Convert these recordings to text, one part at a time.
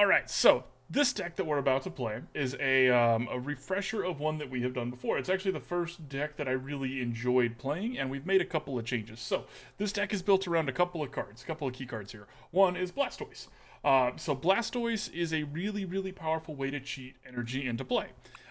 Alright, so this deck that we're about to play is a refresher of one that we have done before. It's actually the first deck that I really enjoyed playing, and we've made a couple of changes. So, this deck is built around a couple of cards, a couple of key cards here. One is Blastoise. So Blastoise is a really, really powerful way to cheat energy into play.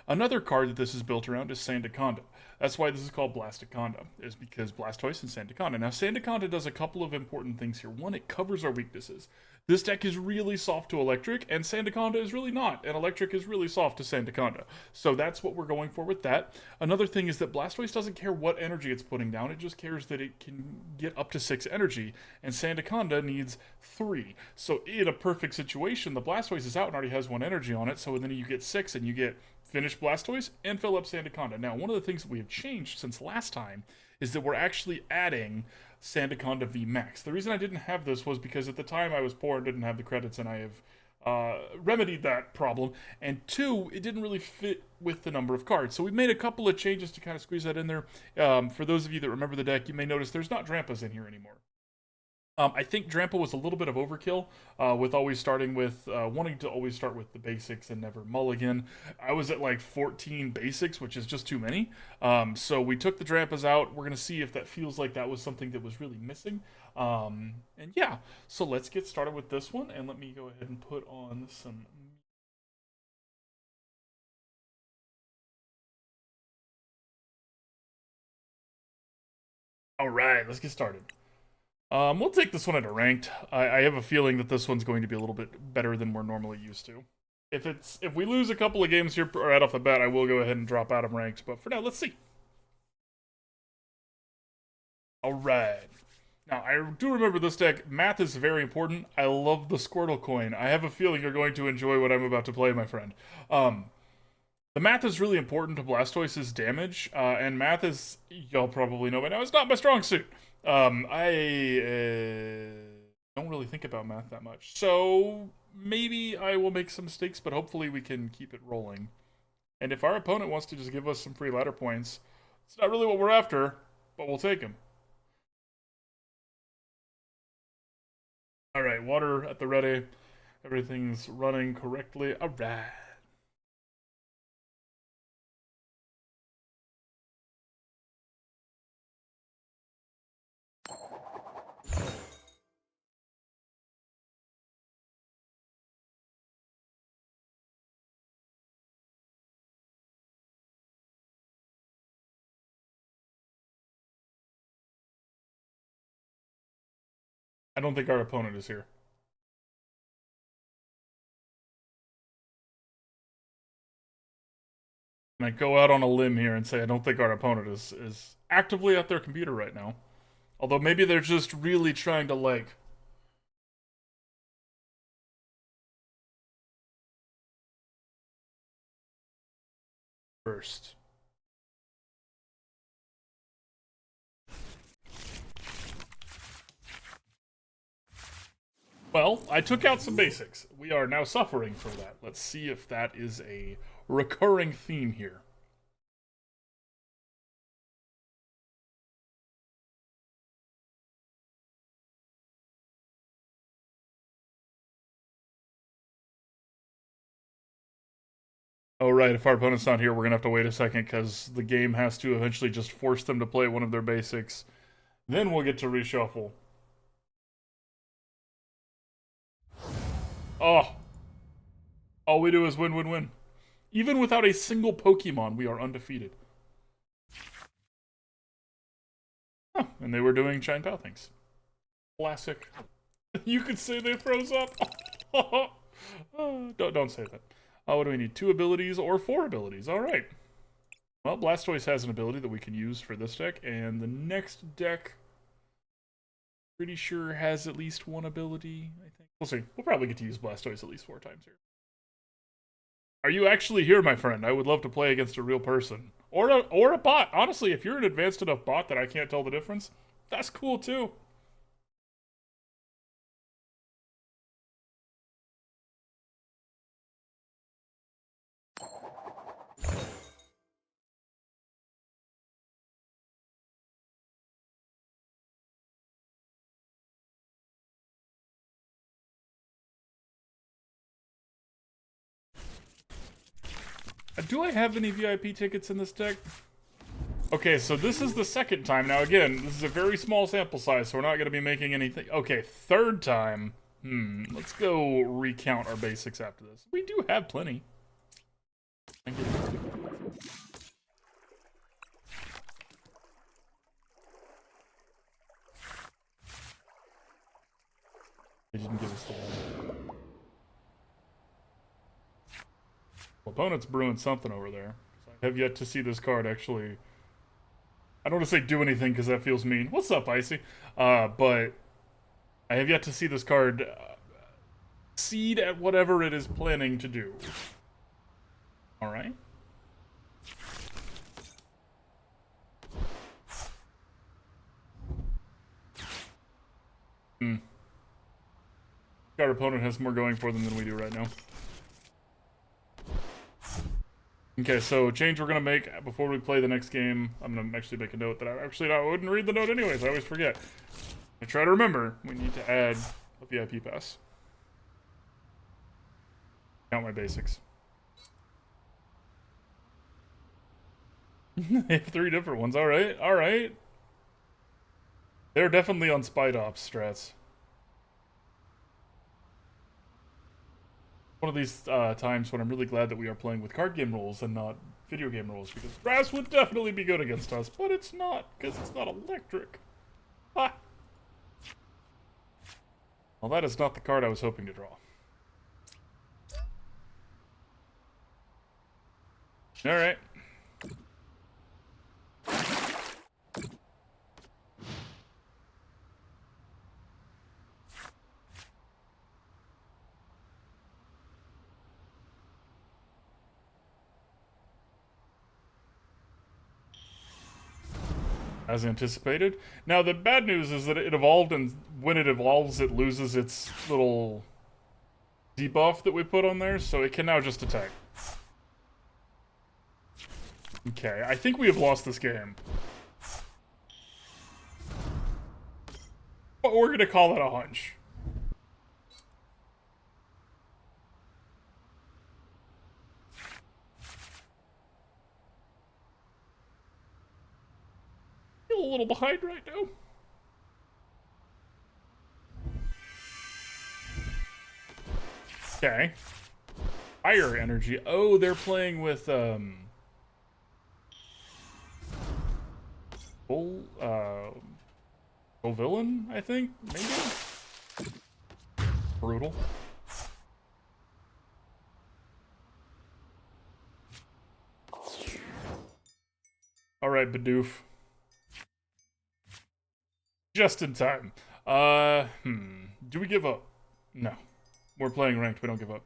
Another card that this is built around is Sandaconda. That's why this is called BlastAconda, is because Blastoise and Sandaconda. Now, Sandaconda does a couple of important things here. One, it covers our weaknesses. This deck is really soft to electric, and Sandaconda is really not, and electric is really soft to Sandaconda. So that's what we're going for with that. Another thing is that Blastoise doesn't care what energy it's putting down, it just cares that it can get up to 6 energy, and Sandaconda needs 3. So in a perfect situation, the Blastoise is out and already has 1 energy on it, so then you get 6 and you get finish Blastoise and fill up Sandaconda. Now, one of the things that we have changed since last time is that we're actually adding Sandaconda VMAX. The reason I didn't have this was because at the time I was poor and didn't have the credits, and I have remedied that problem. And 2, it didn't really fit with the number of cards. So we made a couple of changes to kind of squeeze that in there. For those of you that remember the deck, you may notice there's not Drampas in here anymore. I think Drampa was a little bit of overkill with always starting with wanting to always start with the basics and never mulligan. I was at like 14 basics, which is just too many. So we took the Drampas out. We're going to see if that feels like that was something that was really missing. And yeah, so let's get started with this one. And let me go ahead and put on some. All right, let's get started. We'll take this one at a ranked. I have a feeling that this one's going to be a little bit better than we're normally used to. If we lose a couple of games here right off the bat, I will go ahead and drop out of ranked. But for now, let's see. All right. Now, I do remember this deck. Math is very important. I love the Squirtle coin. I have a feeling you're going to enjoy what I'm about to play, my friend. The math is really important to Blastoise's damage, and math is, y'all probably know by now, it's not my strong suit. I don't really think about math that much, so maybe I will make some mistakes, but hopefully we can keep it rolling. And if our opponent wants to just give us some free ladder points, it's not really what we're after, but we'll take them. Alright, water at the ready. Everything's running correctly. Alright. I don't think our opponent is here. And I go out on a limb here and say I don't think our opponent is actively at their computer right now. Although maybe they're just really trying to, like... First. Well, I took out some basics. We are now suffering for that. Let's see if that is a recurring theme here. Oh, right, if our opponent's not here, we're going to have to wait a second because the game has to eventually just force them to play one of their basics. Then we'll get to reshuffle. Oh. All we do is win, win, win. Even without a single Pokemon, we are undefeated. Huh, and they were doing Giant Pow things. Classic. You could say they froze up. Don't say that. What do we need? 2 abilities or 4 abilities? All right. Well, Blastoise has an ability that we can use for this deck, and the next deck, pretty sure, has at least 1 ability, I think. We'll see. We'll probably get to use Blastoise at least 4 times here. Are you actually here, my friend? I would love to play against a real person. Or a bot. Honestly, if you're an advanced enough bot that I can't tell the difference, that's cool too. Do I have any VIP tickets in this deck? Okay, so this is the second time. Now, again, this is a very small sample size, so we're not going to be making anything. Okay, third time. Let's go recount our basics after this. We do have plenty. Thank you. They didn't give us the one. Opponent's brewing something over there. So I have yet to see this card actually. I don't want to say do anything because that feels mean. What's up, Icy? But I have yet to see this card succeed at whatever it is planning to do. Alright. Our opponent has more going for them than we do right now. Okay, so change we're going to make before we play the next game. I'm going to actually make a note that I wouldn't read the note anyways. I always forget. I try to remember. We need to add a VIP pass. Count my basics. They have 3 different ones. Alright, alright. They're definitely on Spite Ops strats. One of these times when I'm really glad that we are playing with card game rules and not video game rules, because grass would definitely be good against us, but it's not, because it's not electric. Ah! Well, that is not the card I was hoping to draw. Alright. As anticipated. Now, the bad news is that it evolved, and when it evolves, it loses its little debuff that we put on there, so it can now just attack. Okay, I think we have lost this game. But we're gonna call it a hunch. A little behind right now. Okay. Fire energy. Oh, they're playing with full villain, I think, maybe. Brutal. All right, Bidoof. Just in time. Do we give up? No. We're playing ranked, we don't give up.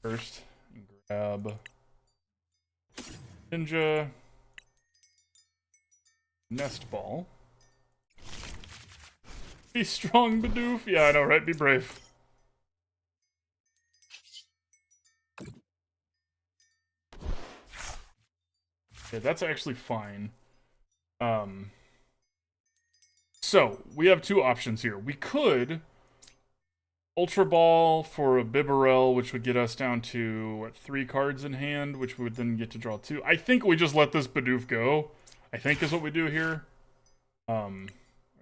First, grab Ninja. Nest Ball. Be strong, Bidoof. Yeah, I know, right? Be brave. Okay, that's actually fine. So, we have 2 options here. We could Ultra Ball for a Bibarel, which would get us down to, what, 3 cards in hand, which we would then get to draw 2. I think we just let this Bidoof go, I think is what we do here. Are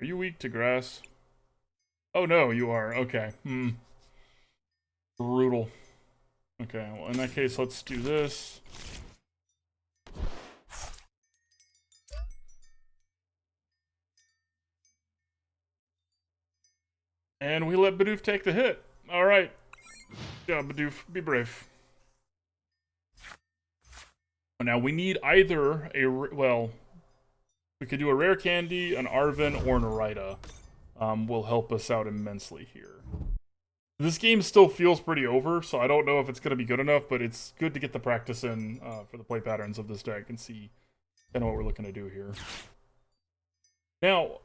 you weak to grass? Oh no, you are. Okay. Brutal. Okay, well in that case, let's do this. And we let Bidoof take the hit. Alright. Yeah, Bidoof, be brave. Now, we need either a... Well, we could do a Rare Candy, an Arven, or an Irida. Will help us out immensely here. This game still feels pretty over, so I don't know if it's going to be good enough, but it's good to get the practice in for the play patterns of this deck and see kind of what we're looking to do here. Now,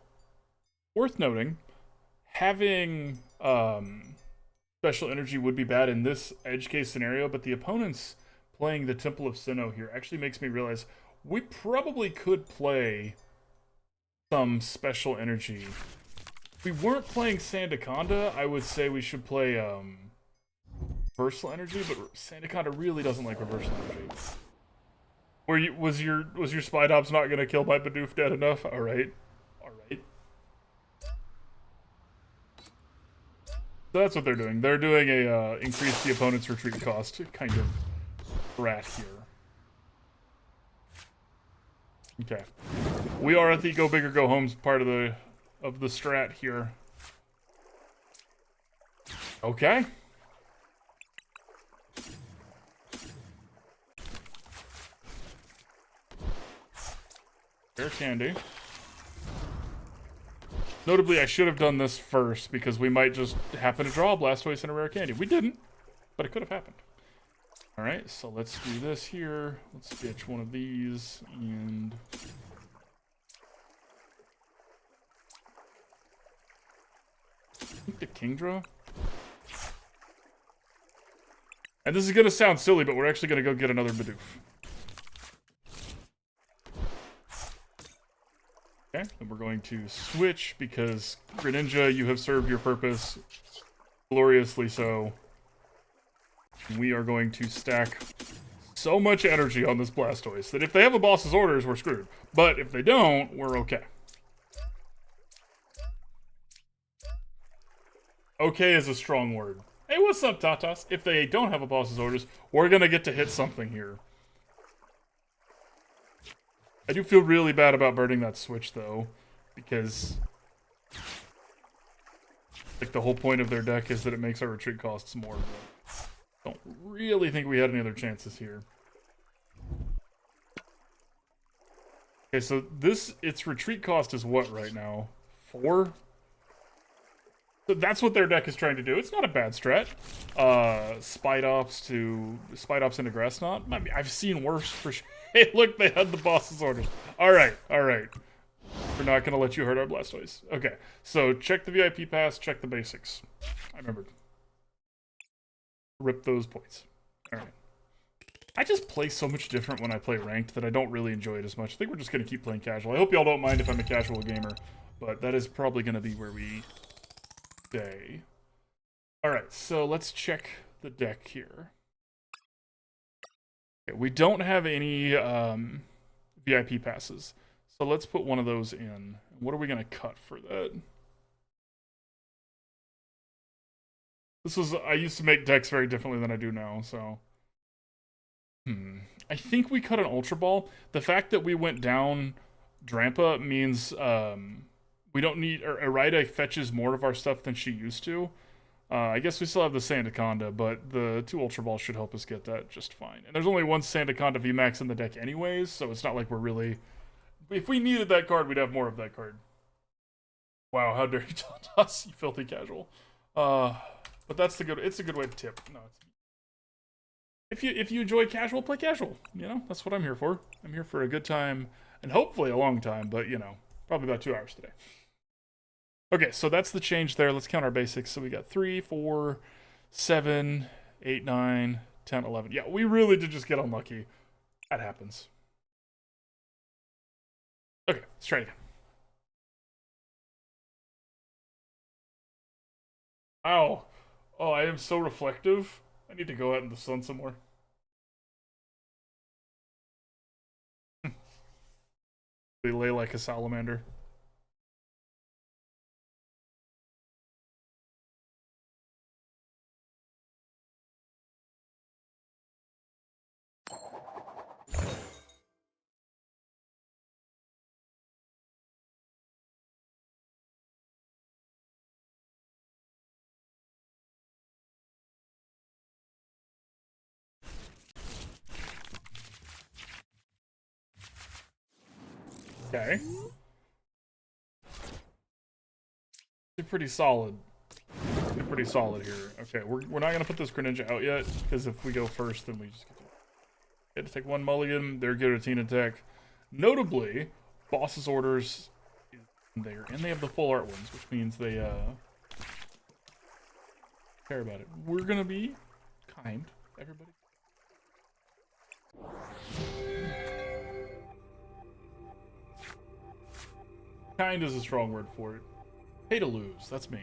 worth noting, having special energy would be bad in this edge case scenario, but the opponent's playing the Temple of Sinnoh here actually makes me realize we probably could play some special energy. If we weren't playing Sandaconda, I would say we should play reversal energy, but Sandaconda really doesn't like reversal energy. Was your Spidops not gonna kill my Bidoof dead enough? All right. So that's what they're doing. They're doing a increase the opponent's retreat cost kind of rat here. Okay, we are at the go big or go homes part of the strat here. Okay. Rare Candy. Notably, I should have done this first because we might just happen to draw a Blastoise and a Rare Candy. We didn't, but it could have happened. All right, so let's do this here. Let's ditch one of these and... I think the Kingdra. And this is going to sound silly, but we're actually going to go get another Bidoof. Okay, and we're going to switch because Greninja, you have served your purpose gloriously so. We are going to stack so much energy on this Blastoise that if they have a boss's orders, we're screwed. But if they don't, we're okay. Okay is a strong word. Hey, what's up, Tatas? If they don't have a boss's orders, we're gonna get to hit something here. I do feel really bad about burning that switch, though, because like the whole point of their deck is that it makes our retreat costs more, but I don't really think we had any other chances here. Okay, so its retreat cost is what right now? 4? So that's what their deck is trying to do. It's not a bad strat. Spidops into Grass Knot. I mean, I've seen worse for sure. Hey, look, they had the boss's orders. All right. We're not going to let you hurt our Blastoise. Okay, so check the VIP pass, check the basics. I remembered. Rip those points. All right. I just play so much different when I play ranked that I don't really enjoy it as much. I think we're just going to keep playing casual. I hope y'all don't mind if I'm a casual gamer, but that is probably going to be where we stay. All right, so let's check the deck here. Okay, we don't have any VIP passes, so let's put one of those in. What are we going to cut for that? I used to make decks very differently than I do now, so... I think we cut an Ultra Ball. The fact that we went down Drampa means we don't need... Irida fetches more of our stuff than she used to. I guess we still have the Sandaconda, but the 2 Ultra Balls should help us get that just fine. And there's only one Sandaconda VMAX in the deck anyways, so it's not like we're really... If we needed that card, we'd have more of that card. Wow, how dare you tell us, you filthy casual. But that's the good... It's a good way to tip. No, it's... If you enjoy casual, play casual. You know, that's what I'm here for. I'm here for a good time, and hopefully a long time, but, you know, probably about 2 hours today. Okay, so that's the change there. Let's count our basics. So we got 3, 4, 7, 8, 9, 10, 11. Yeah, we really did just get unlucky. That happens. Okay, let's try it again. Ow. Oh, I am so reflective. I need to go out in the sun some more. They lay like a salamander. Okay. They're pretty solid. They're pretty solid here. Okay, we're not going to put this Greninja out yet, because if we go first, then we just get to take 1 mulligan. They're guillotine attack. Notably, boss's orders is there, and they have the full art ones, which means they care about it. We're going to be kind, everybody. Kind is a strong word for it. Pay to lose, that's me.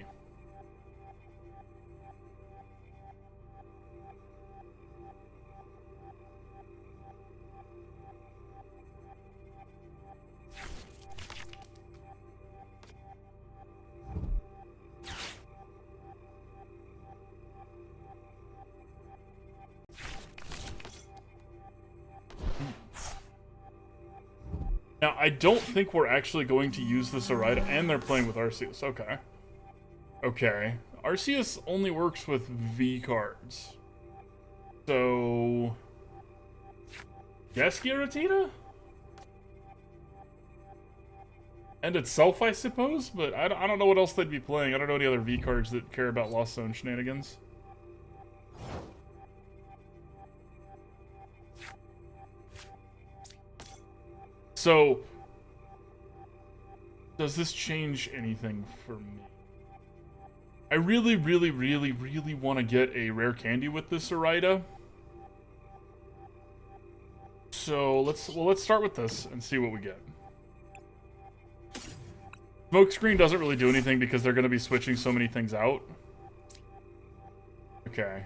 Now, I don't think we're actually going to use this Irida, and they're playing with Arceus. Okay. Okay. Arceus only works with V cards. So... yes, Giratina? And itself, I suppose? But I don't know what else they'd be playing. I don't know any other V cards that care about Lost Zone shenanigans. So, does this change anything for me? I really, really, really, really want to get a Rare Candy with this Irida. So, let's start with this and see what we get. Smoke screen doesn't really do anything because they're going to be switching so many things out. Okay.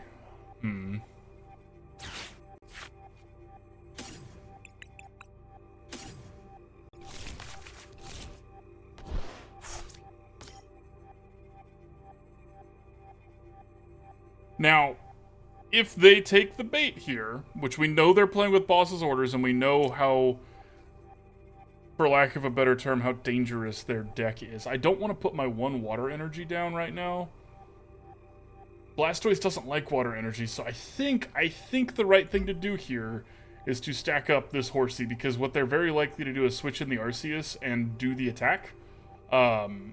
Now, if they take the bait here, which we know they're playing with boss's orders, and we know how, for lack of a better term, how dangerous their deck is. I don't want to put my one water energy down right now. Blastoise doesn't like water energy, so I think the right thing to do here is to stack up this Horsea, because what they're very likely to do is switch in the Arceus and do the attack. This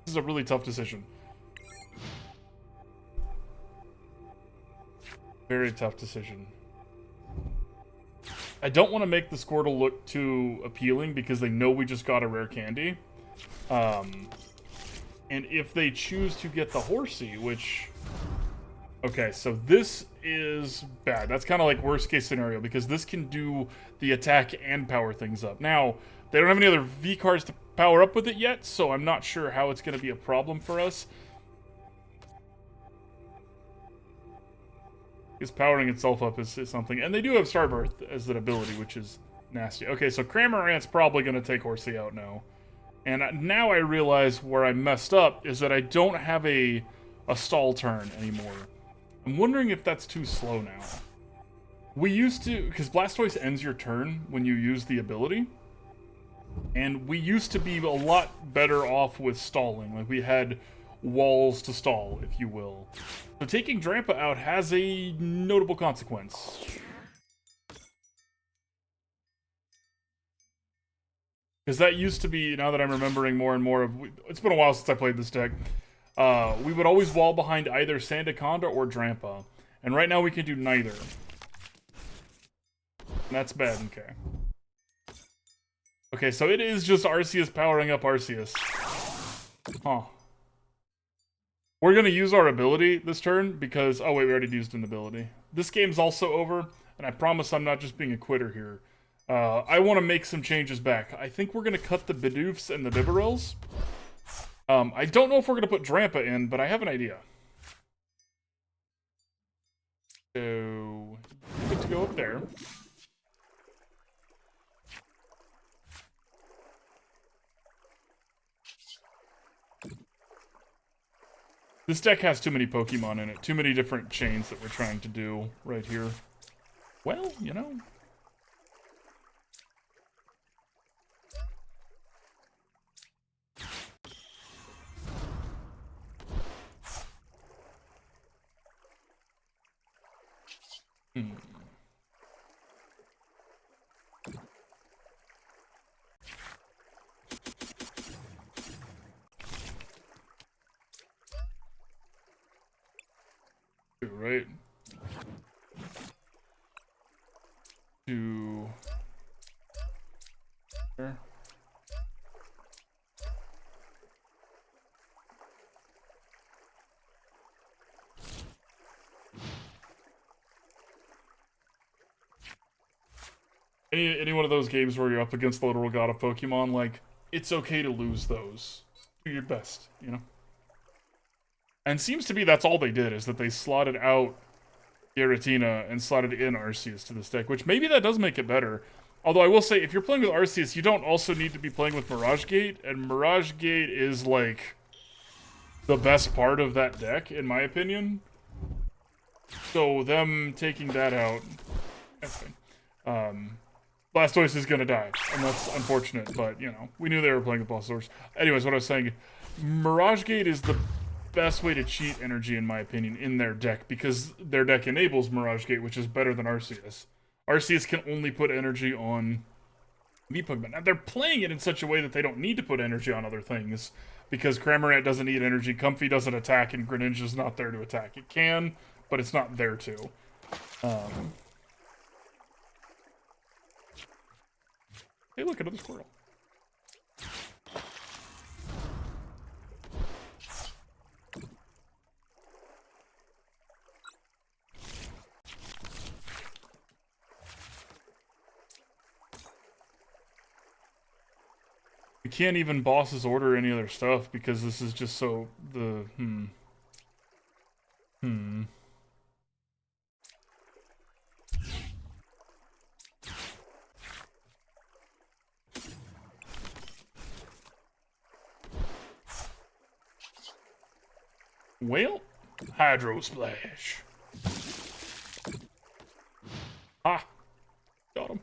is a really tough decision. Very tough decision. I don't want to make the Squirtle look too appealing because they know we just got a Rare Candy. And if they choose to get the Horsea, which... okay, so this is bad. That's kind of like worst case scenario because this can do the attack and power things up. Now, they don't have any other V cards to power up with it yet, so I'm not sure how it's going to be a problem for us. Because powering itself up is something. And they do have Starbirth as an ability, which is nasty. Okay, so Cramorant's probably going to take Horsea out now. And now I realize where I messed up is that I don't have a stall turn anymore. I'm wondering if that's too slow now. We used to... because Blastoise ends your turn when you use the ability. And we used to be a lot better off with stalling. Like, we had walls to stall, if you will. So taking Drampa out has a notable consequence. Because that used to be, now that I'm remembering more and more of... it's been a while since I played this deck. We would always wall behind either Sandaconda or Drampa. And right now we can do neither. And that's bad, okay. Okay, so it is just Arceus powering up Arceus. Huh. We're going to use our ability this turn because... oh wait, we already used an ability. This game's also over, and I promise I'm not just being a quitter here. I want to make some changes back. I think we're going to cut the Bidoofs and the Bibarels. I don't know if we're going to put Drampa in, but I have an idea. So, good to go up there. This deck has too many Pokemon in it. Too many different chains that we're trying to do right here. Well, you know. Right. To there. Any one of those games where you're up against the literal god of Pokemon, like, it's okay to lose those. Do your best, you know? And seems to be that's all they did, is that they slotted out Giratina and slotted in Arceus to this deck, which maybe that does make it better. Although I will say, if you're playing with Arceus, you don't also need to be playing with Mirage Gate, and Mirage Gate is, like, the best part of that deck, in my opinion. So them taking that out... that's fine. Blastoise is gonna die, and that's unfortunate, but, you know, we knew they were playing with Blastoise. Anyways, what I was saying, Mirage Gate is the best way to cheat energy, in my opinion, in their deck, because their deck enables Mirage Gate, which is better than Arceus. Arceus can only put energy on V Pokemon. Now, they're playing it in such a way that they don't need to put energy on other things, because Cramorant doesn't need energy, Comfey doesn't attack, and Greninja's not there to attack. It can, but it's not there to. Hey, look, another Squirtle. We can't even boss's order any other stuff because this is just so the Well, Hydro Splash. Ah, got him.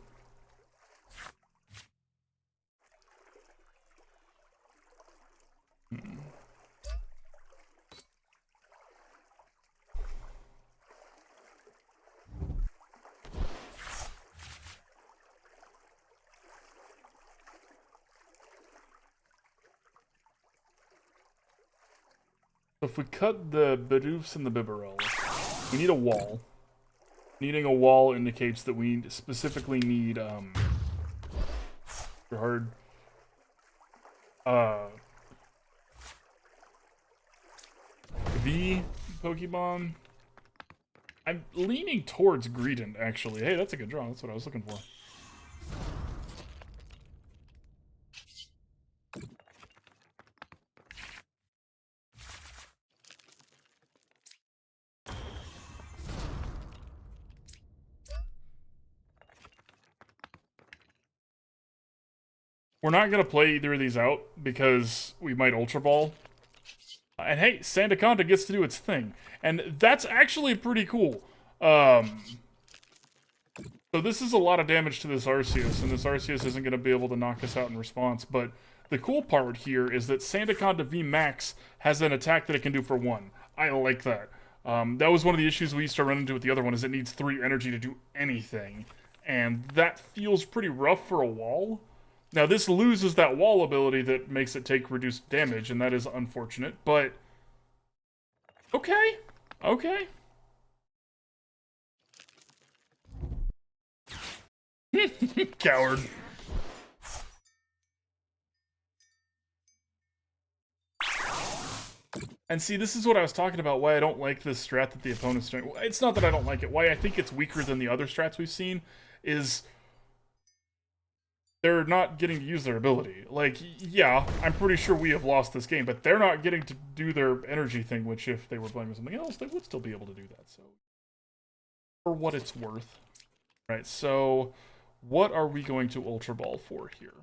So if we cut the Bidoofs and the Bibarels, we need a wall. Needing a wall indicates that we specifically need hard V Pokemon. I'm leaning towards Greedent, actually. Hey, that's a good draw. That's what I was looking for. We're not going to play either of these out because we might Ultra Ball. And hey, Sandaconda gets to do its thing. And that's actually pretty cool. So this is a lot of damage to this Arceus, and this Arceus isn't going to be able to knock us out in response. But the cool part here is that Sandaconda VMAX has an attack that it can do for 1. I like that. That was one of the issues we used to run into with the other one, is it needs 3 energy to do anything. And that feels pretty rough for a wall. Now, this loses that wall ability that makes it take reduced damage, and that is unfortunate, but... Okay. Okay. Coward. And see, this is what I was talking about, why I don't like this strat that the opponent's doing. It's not that I don't like it. Why I think it's weaker than the other strats we've seen is... they're not getting to use their ability. Like, yeah, I'm pretty sure we have lost this game, but they're not getting to do their energy thing, which if they were playing with something else, they would still be able to do that, so... for what it's worth. Right, so... what are we going to Ultra Ball for here?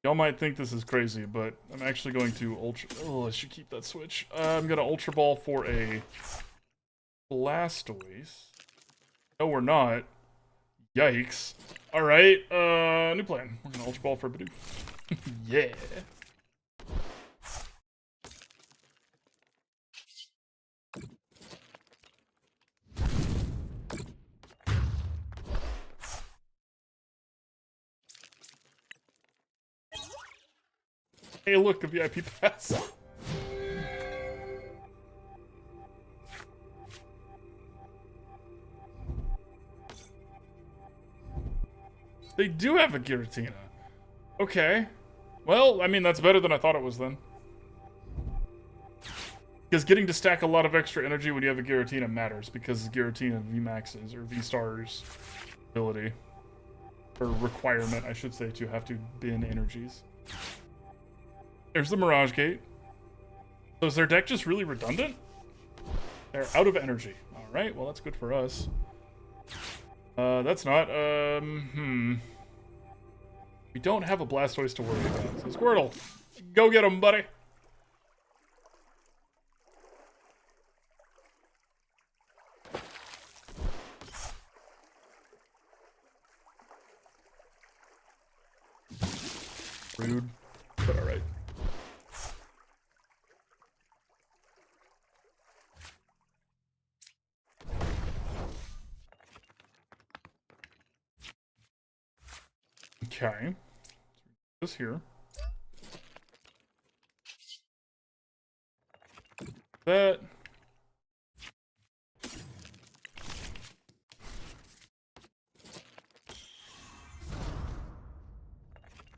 Y'all might think this is crazy, but I'm actually going to Ultra... oh, I should keep that switch. I'm going to Ultra Ball for a Blastoise. No, we're not. Yikes. Alright, new plan. We're going to Ultra Ball for a Bidoof. Yeah. Hey, look, a VIP pass. They do have a Giratina. Okay. Well, I mean, that's better than I thought it was then. Because getting to stack a lot of extra energy when you have a Giratina matters, because Giratina VMAX's, or V-Star's ability, or requirement, I should say, to have to bin energies. There's the Mirage Gate. So is their deck just really redundant? They're out of energy. Alright, well that's good for us. That's not, We don't have a Blastoise to worry about. So Squirtle, go get him, buddy. Rude, but alright. Okay. This here. That.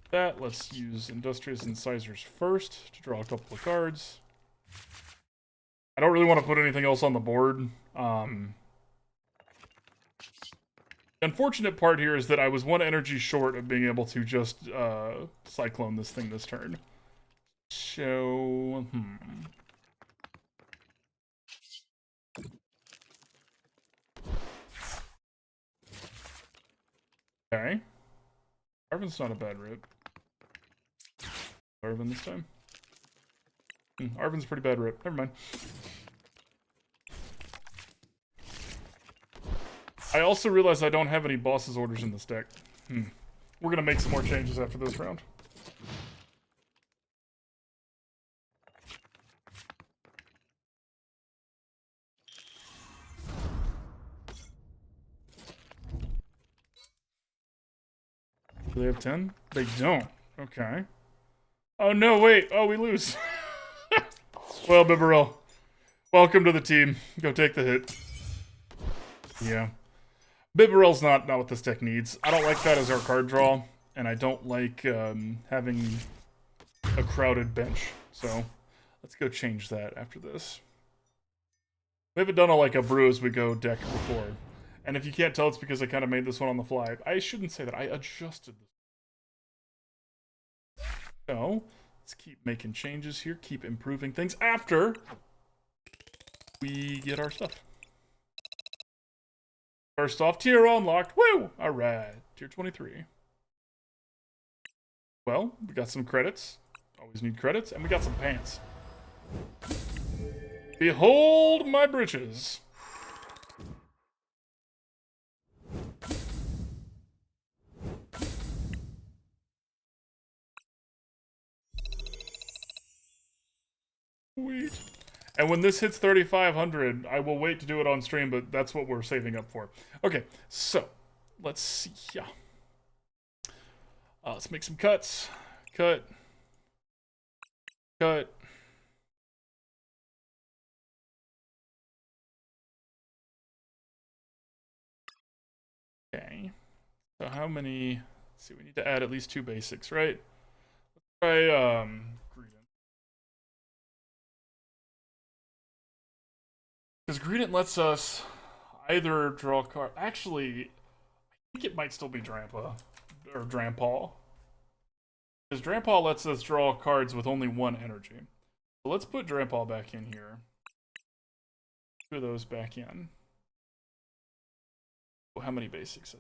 That. Let's use Industrious Incisors first to draw a couple of cards. I don't really want to put anything else on the board. The unfortunate part here is that I was 1 energy short of being able to just Cyclone this thing this turn. So, Okay. Arven's not a bad rip. Arven this time. Arven's a pretty bad rip. Never mind. I also realized I don't have any boss's orders in this deck. We're gonna make some more changes after this round. Do they have 10? They don't. Okay. Oh no, wait. Oh, we lose. Well, Bibarel, welcome to the team. Go take the hit. Yeah. Bibarel's not what this deck needs. I don't like that as our card draw, and I don't like having a crowded bench. So let's go change that after this. We haven't done a brew as we go deck before. And if you can't tell, it's because I kind of made this one on the fly. I shouldn't say that. I adjusted this. So, let's keep making changes here. Keep improving things after we get our stuff. First off, tier unlocked. Woo! Alright. Tier 23. Well, we got some credits. Always need credits. And we got some pants. Behold my britches. Sweet. And when this hits 3,500, I will wait to do it on stream, but that's what we're saving up for. Okay, so let's see. Yeah. Let's make some cuts. Cut. Cut. Okay. So how many? Let's see. We need to add at least 2 basics, right? Let's try Greedent. Because Greedent lets us either draw a card. Actually, I think it might still be Drampa or Drampa. Because Drampa lets us draw cards with only 1 energy. So let's put Drampa back in here. 2 of those back in. Oh, how many basics?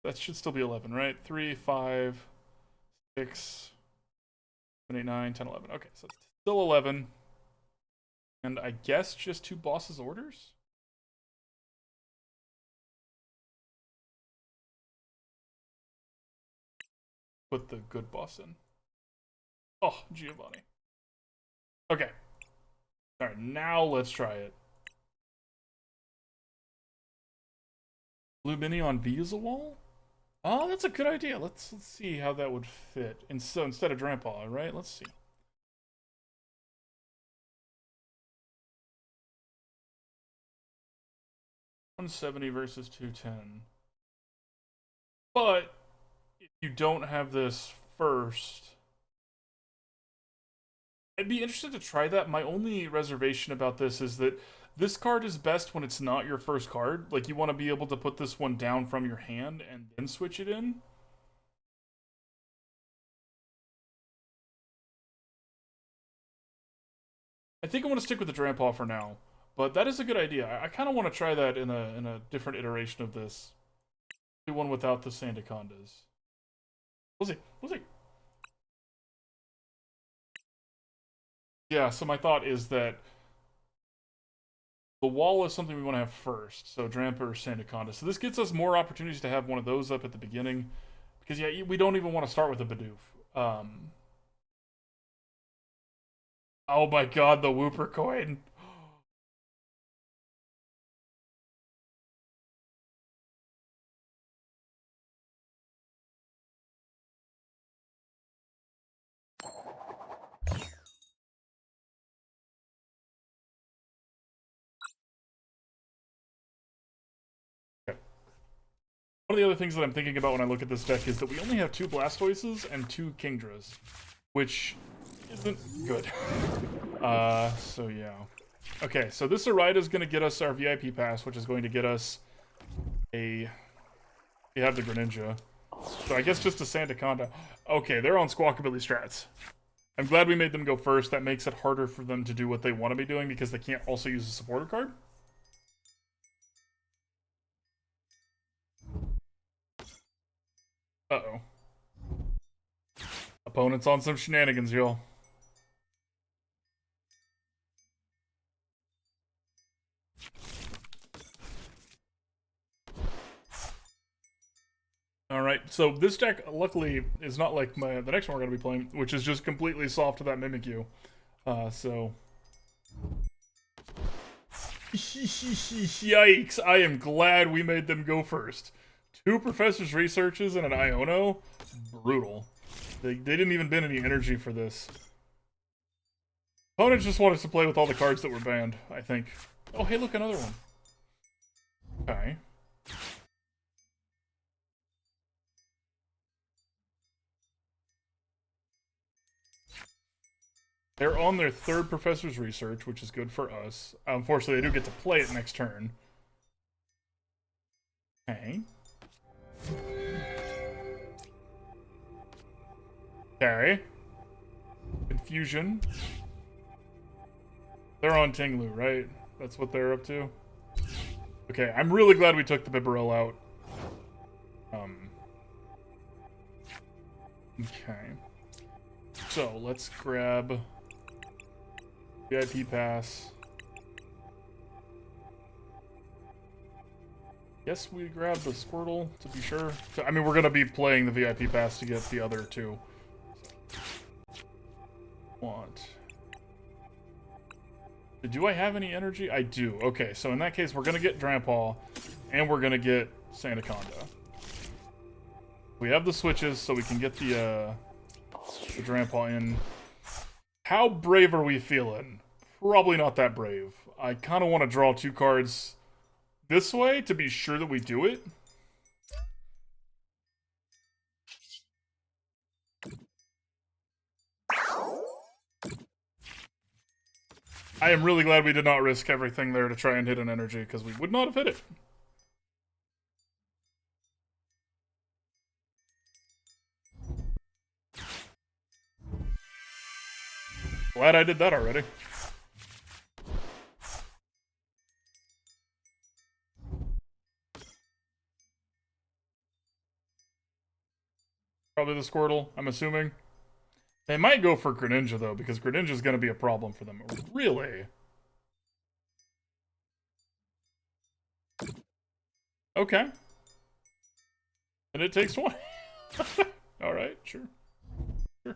That should still be 11, right? 3, 5, 6, 7, 8, 9, 10, 11. Okay, so it's still 11. And I guess just 2 bosses' orders? Put the good boss in. Oh, Giovanni. Okay. Alright, now let's try it. Blue Mini on Weasel? Oh, that's a good idea. Let's see how that would fit. And so instead of Drampa, right? Let's see. $170 versus 210. But if you don't have this first, I'd be interested to try that. My only reservation about this is that this card is best when it's not your first card. Like, you want to be able to put this one down from your hand and then switch it in. I think I want to stick with the Drampa for now. But that is a good idea. I kind of want to try that in a different iteration of this. Do one without the Sandacondas. We'll see. We'll see. Yeah, so my thought is that the wall is something we want to have first. So Drampa or Sandaconda. So this gets us more opportunities to have one of those up at the beginning. Because, yeah, we don't even want to start with a Bidoof. Oh my god, the Wooper coin. One of the other things that I'm thinking about when I look at this deck is that we only have 2 Blastoises and 2 Kingdras, which isn't good. So yeah. Okay, so this Irida is going to get us our VIP pass, which is going to get us a... We have the Greninja. So I guess just a Sandaconda. Okay, they're on Squawkabilly strats. I'm glad we made them go first. That makes it harder for them to do what they want to be doing because they can't also use a supporter card. Uh-oh. Opponent's on some shenanigans, y'all. Alright, so this deck, luckily, is not like the next one we're going to be playing, which is just completely soft to that Mimikyu. So... Yikes, I am glad we made them go first. 2 Professor's Researches and an Iono? Brutal. They didn't even bend any energy for this. Opponent just wanted to play with all the cards that were banned, I think. Oh, hey, look, another one. Okay. They're on their 3rd Professor's Research, which is good for us. Unfortunately, they do get to play it next turn. Okay. Okay. Confusion. They're on Tinglu, right? That's what they're up to? Okay, I'm really glad we took the Bibarel out. Okay. So, let's grab... VIP pass. Guess we grab the Squirtle to be sure. I mean, we're gonna be playing the VIP pass to get the other 2. Want. Do I have any energy? I do. Okay, so in that case, we're gonna get Drampa, and we're gonna get Sandaconda. We have the switches, so we can get the Drampa in. How brave are we feeling? Probably not that brave. I kind of want to draw 2 cards this way to be sure that we do it. I am really glad we did not risk everything there to try and hit an energy, because we would not have hit it. Glad I did that already. Probably the Squirtle, I'm assuming. They might go for Greninja, though, because Greninja is going to be a problem for them. Really? Okay. And it takes 20. Alright, sure. Sure.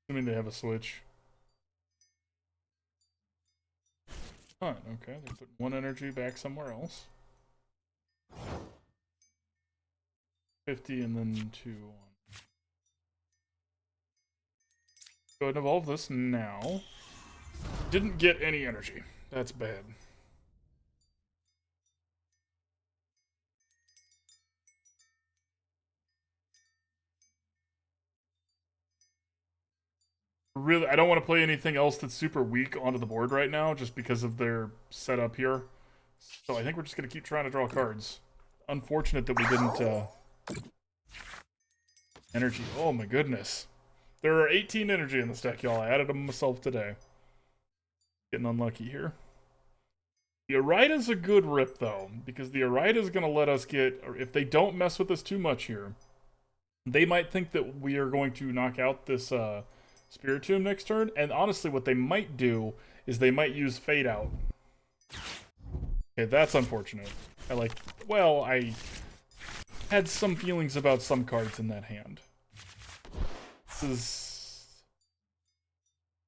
Assuming they have a switch. Huh, okay, they're putting 1 energy back somewhere else. 50 and then 2. Go ahead and evolve this now. Didn't get any energy. That's bad. Really, I don't want to play anything else that's super weak onto the board right now, just because of their setup here. So I think we're just going to keep trying to draw cards. Unfortunate that we didn't Energy. Oh my goodness. There are 18 energy in this deck, y'all. I added them myself today. Getting unlucky here. The Irida's a good rip, though, because the Irida's going to let us get... Or if they don't mess with us too much here, they might think that we are going to knock out this Spiritomb next turn, and honestly, what they might do is they might use Fade Out. Okay, that's unfortunate. I had some feelings about some cards in that hand. This is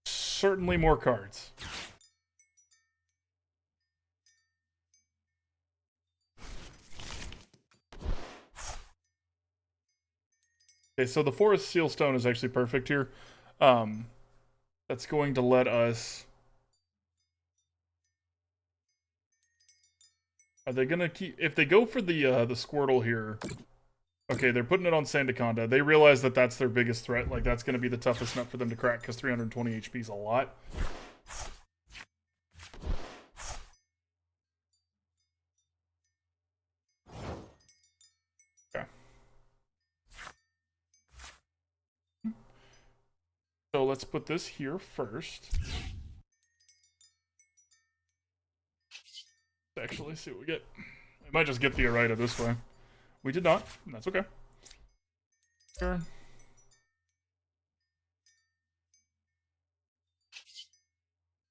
certainly more cards. Okay, so the Forest Sealstone is actually perfect here. That's going to let us... Are they gonna keep... If they go for the Squirtle here... Okay, they're putting it on Sandaconda. They realize that that's their biggest threat. Like, that's gonna be the toughest nut for them to crack, because 320 HP is a lot. Okay. So let's put this here first. Actually, see what we get. I might just get the Irida this way. We did not, and that's okay. Sure.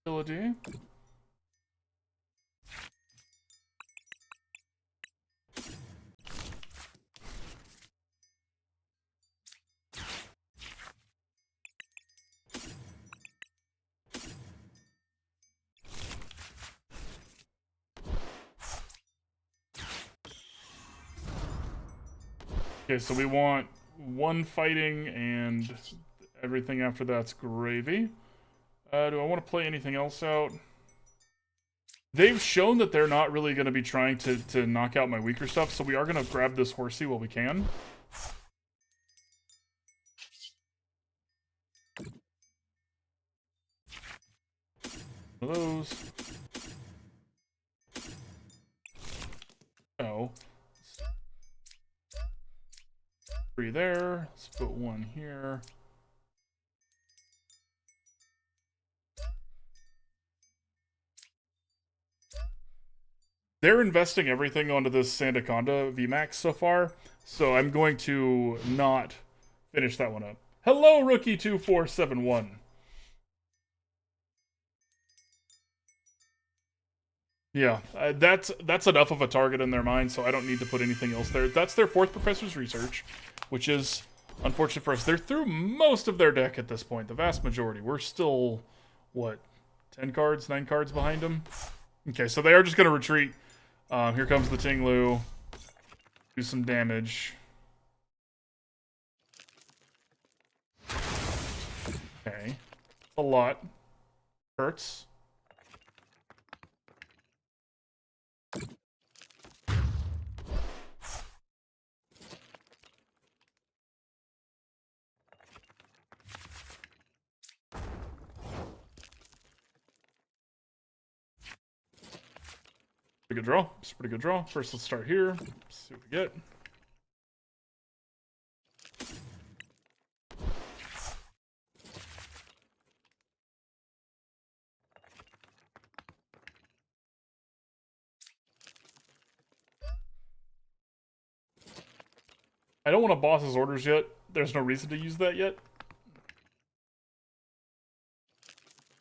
Ability. Okay, so we want one fighting, and everything after that's gravy. Do I want to play anything else out? They've shown that they're not really going to be trying to knock out my weaker stuff, so we are going to grab this Horsea while we can. One of those. Oh. 3 there. Let's put 1 here. They're investing everything onto this Sandaconda VMAX so far, so I'm going to not finish that one up. Hello, Rookie2471. Yeah, that's enough of a target in their mind, so I don't need to put anything else there. That's their 4th Professor's Research, which is unfortunate for us. They're through most of their deck at this point, the vast majority. We're still, what, 10 cards, 9 cards behind them? Okay, so they are just going to retreat. Here comes the Tinglu. Do some damage. Okay. A lot. Hurts. Pretty good draw. It's a pretty good draw. First, let's start here. See what we get. I don't want to boss's orders yet. There's no reason to use that yet.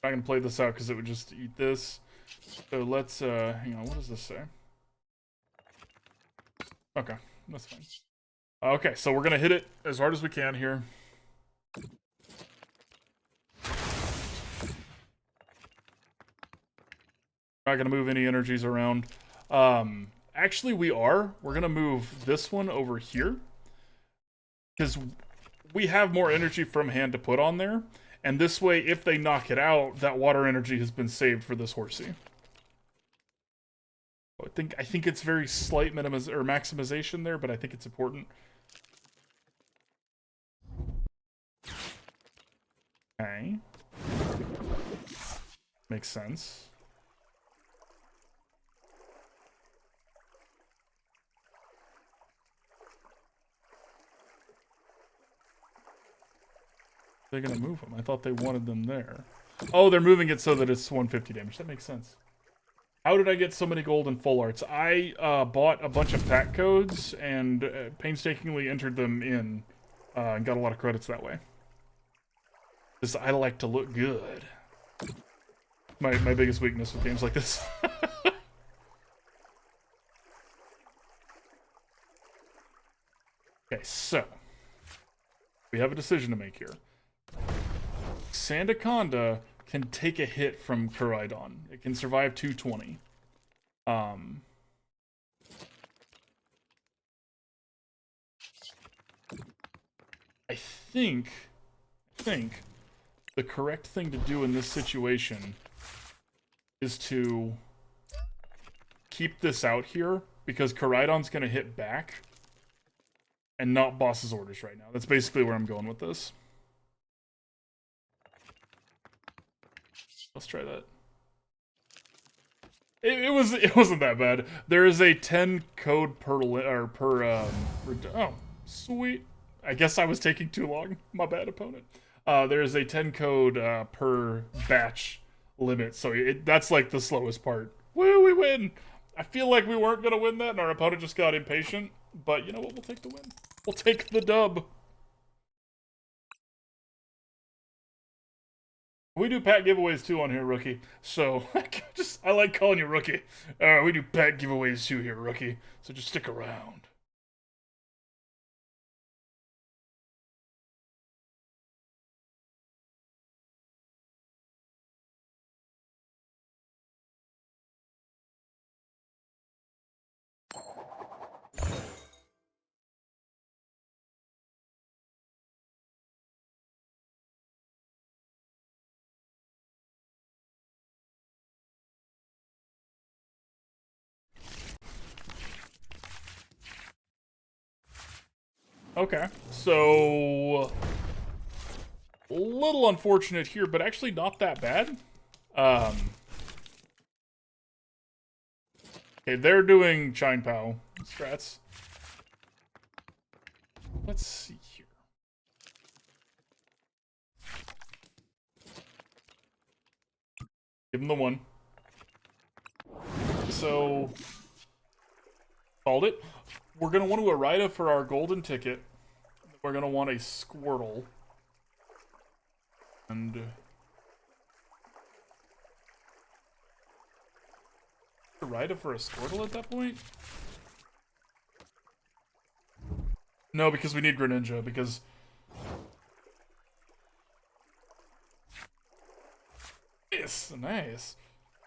I'm not going to play this out because it would just eat this. So let's, hang on, what does this say? Okay, that's fine. Okay, so we're going to hit it as hard as we can here. Not going to move any energies around. Actually, we are. We're going to move this one over here. Because we have more energy from hand to put on there. And this way, if they knock it out, that water energy has been saved for this Horsea. I think it's very slight maximization there, but I think it's important. Okay. Makes sense. They're gonna move them. I thought they wanted them there. Oh, they're moving it so that it's 150 damage. That makes sense. How did I get so many gold and full arts? I bought a bunch of pack codes and painstakingly entered them in and got a lot of credits that way. Because I like to look good. My biggest weakness with games like this. Okay, so we have a decision to make here. Sandaconda can take a hit from Koraidon. It can survive 220. I think the correct thing to do in this situation is to keep this out here, because Koraidon's going to hit back and not boss's orders right now. That's basically where I'm going with this. Let's try that. It wasn't that bad. There is a 10 code per oh, sweet. I guess I was taking too long. My bad, opponent. There is a 10 code per batch limit, so that's like the slowest part. Woo, we win! I feel like we weren't gonna win that, and our opponent just got impatient. But you know what? We'll take the win. We'll take the dub. We do pack giveaways too on here, Rookie. So I like calling you Rookie. We do pack giveaways too here, Rookie. So just stick around. Okay, so a little unfortunate here, but actually not that bad. Okay, they're doing Chine Pow strats. Let's see here. Give him the one. So, called it. We're going to want to Irida for our golden ticket. We're going to want a Squirtle. And Irida for a Squirtle at that point? No, because we need Greninja, because nice.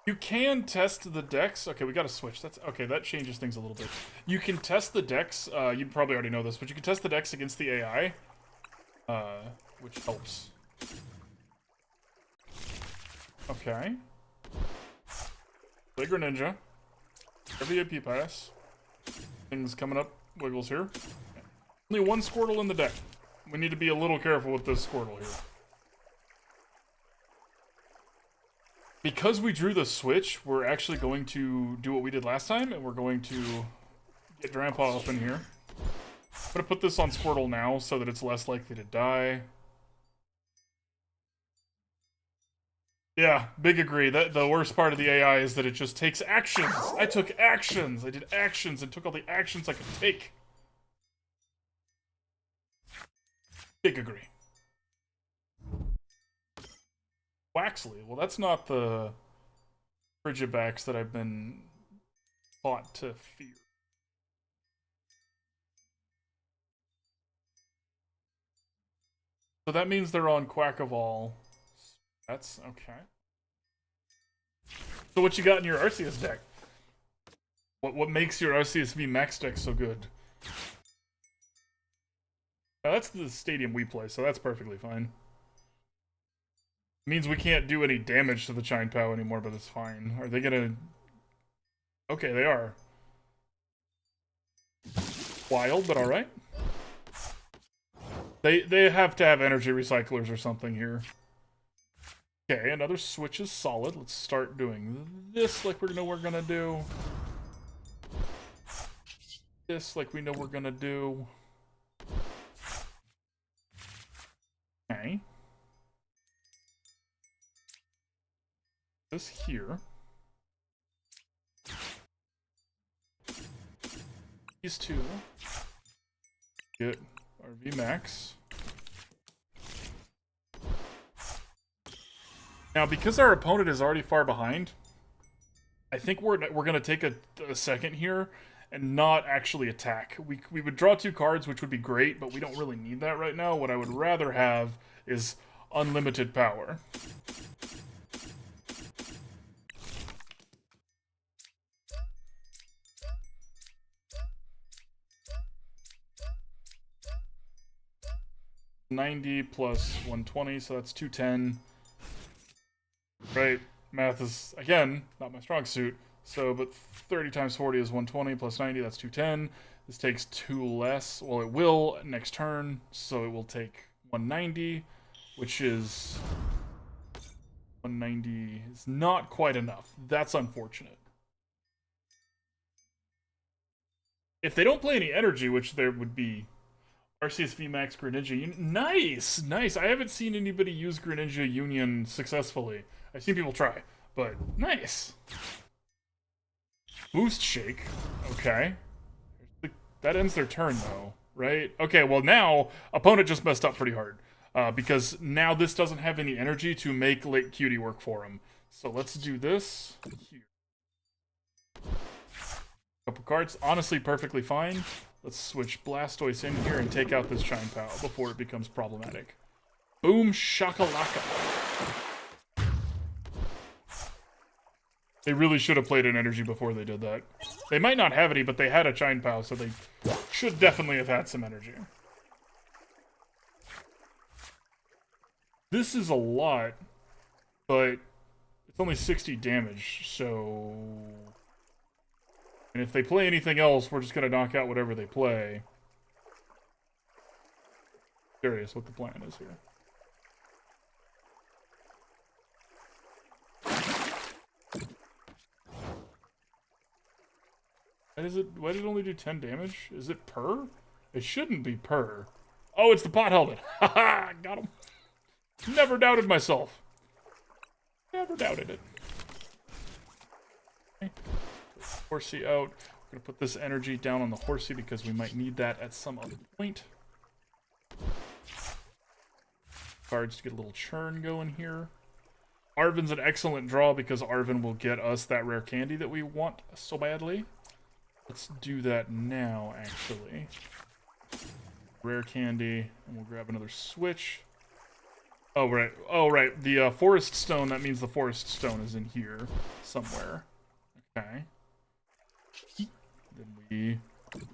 You can test the decks. Okay, we got to switch. That's okay. That changes things a little bit. You can test the decks. You probably already know this, but you can test the decks against the AI, which helps. Okay. Play Greninja. Rare VIP Pass. Things coming up. Wiggles here. Okay. Only one Squirtle in the deck. We need to be a little careful with this Squirtle here. Because we drew the switch, we're actually going to do what we did last time, and we're going to get Drampa up in here. I'm going to put this on Squirtle now so that it's less likely to die. Yeah, big agree. The worst part of the AI is that it just takes actions. I took actions. I did actions and took all the actions I could take. Big agree. Waxley. Well, that's not the Frigibax that I've been taught to fear. So that means they're on Quackavall. That's okay. So what you got in your Arceus deck? What makes your Arceus VMAX deck so good? Now, that's the stadium we play, so that's perfectly fine. Means we can't do any damage to the Chine Pow anymore, but it's fine. Are they gonna... Okay, they are. Wild, but alright. They have to have energy recyclers or something here. Okay, another switch is solid. Let's start doing this like we know we're gonna do. This like we know we're gonna do. Okay. This here. These two. Get our VMAX. Now, because our opponent is already far behind, I think we're going to take a second here and not actually attack. We would draw 2 cards, which would be great, but we don't really need that right now. What I would rather have is unlimited power. $90 plus 120, so that's 210. Right, math is, again, not my strong suit. So, but 30 times 40 is 120 plus 90, that's 210. This takes 2 less. Well, it will next turn, so it will take 190, which is 190 is not quite enough. That's unfortunate. If they don't play any energy, which there would be RCS VMAX Greninja. Nice! Nice! I haven't seen anybody use Greninja Union successfully. I've seen people try, but nice! Boost Shake. Okay. That ends their turn, though, right? Okay, well now, opponent just messed up pretty hard. Because now this doesn't have any energy to make Lake Acuity work for him. So let's do this here. Couple cards. Honestly, perfectly fine. Let's switch Blastoise in here and take out this Chime Pow before it becomes problematic. Boom shakalaka. They really should have played an energy before they did that. They might not have any, but they had a Chime Pow, so they should definitely have had some energy. This is a lot, but it's only 60 damage, so... And if they play anything else, we're just going to knock out whatever they play. Curious what the plan is here. Why did it only do 10 damage? Is it per? It shouldn't be per. Oh, it's the Pot Helmet. Haha, got him. Never doubted myself. Never doubted it. Okay. Horsea out. We're going to put this energy down on the Horsea because we might need that at some other point. Cards to get a little churn going here. Arven's an excellent draw because Arven will get us that rare candy that we want so badly. Let's do that now, actually. Rare candy, and we'll grab another switch. Oh, right. Oh, right. The forest stone, that means the forest stone is in here somewhere. Okay. Then we